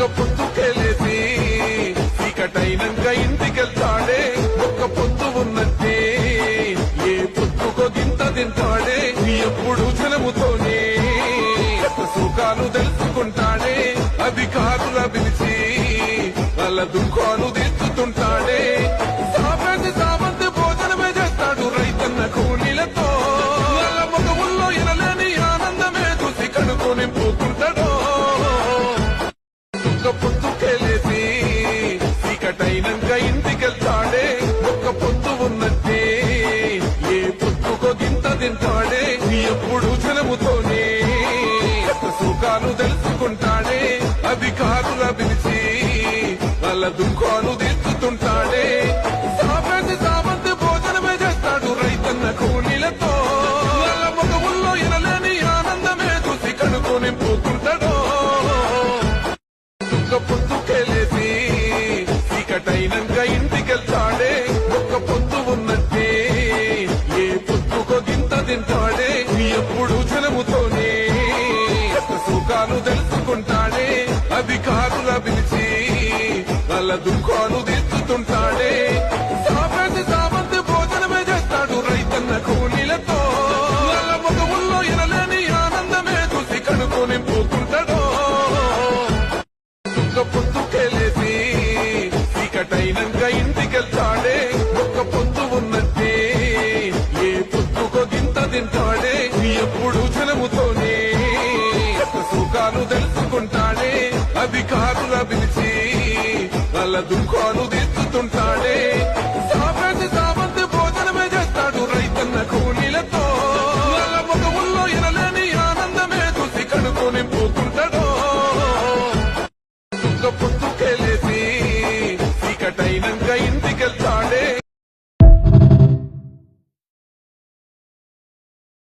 ఒక్క పొద్దుకెళ్ళేసి చీకటైనంక ఇంటికెళ్తాడే ఒక్క పొద్దు ఉన్నట్టే ఏ పొద్దుకో గింత తింటాడే ఎప్పుడు జనముతోనే సుఖాలు తెలుసుకుంటాడే అధికారుల పిలిచి వాళ్ళ దుఃఖాలు తీర్చుతుంటాడే సామంతి భోజనమే చేస్తాడు రైతన్న కూలీలతో వాళ్ళ ముఖముల్లో ఎనలేని ఆనందమే చూసి కడుపు నింపుకుంటాడో ఒక్క పొద్దుకెళ్ళేసి చీకటైనంక ఇంటికెళ్తాడే ఒక్క పొద్దు ఉన్నట్టే ఏ పొద్దుకో గింత తింటాడే ఎప్పుడు జనముతోనే సుఖాలు తెలుసుకుంటాడే అధికారుల పిలిచి వాళ్ళ దుఃఖాలు తీర్చుతుంటాడే సామంతి భోజనమే చేస్తాడు రైతన్న కూలీలతో వాళ్ళ ముఖముల్లో ఎనలేని ఆనందమే చూసి కడుపు నింపుకుంటాడో ఒక్క పొద్దుకెళ్ళేసి చీకటైనంక ఇంటికెళ్తాడే ఒక్క పొద్దు ఉన్నట్టే ఏ పొద్దుకో గింత తింటాడే ఎప్పుడు జనముతోనే సుఖాలు తెలుసుకుంటాడే అధికారుల పిలిచి వాళ్ళ దుఃఖాలు తీర్చుతుంటాడే సామంతి భోజనమే చేస్తాడు రైతన్న కూలీలతో వాళ్ళ ముఖముల్లో ఎనలేని ఆనందమే చూసి కడుపు నింపుకుంటాడో ఒక్క పొద్దుకెళ్ళేసి చీకటైనంక ఇంటికెళ్తాడే ఒక్క పొద్దు ఉన్నట్టే ఏ పొద్దుకో గింత తింటాడే ఎప్పుడు జనముతోనే సుఖాలు తెలుసుకుంటాడే అధికారుల పిలిచి వాళ్ళ దుఃఖాలు తీర్చుతుంటాడే సామంతి భోజనమే చేస్తాడు రైతన్న కూలీలతో వాళ్ళ ముఖముల్లో ఎనలేని ఆనందమే చూసి కడుపు నింపుకుంటాడో ఒక్క పొద్దుకెళ్ళేసి చీకటైనంక ఇంటికెళ్తాడే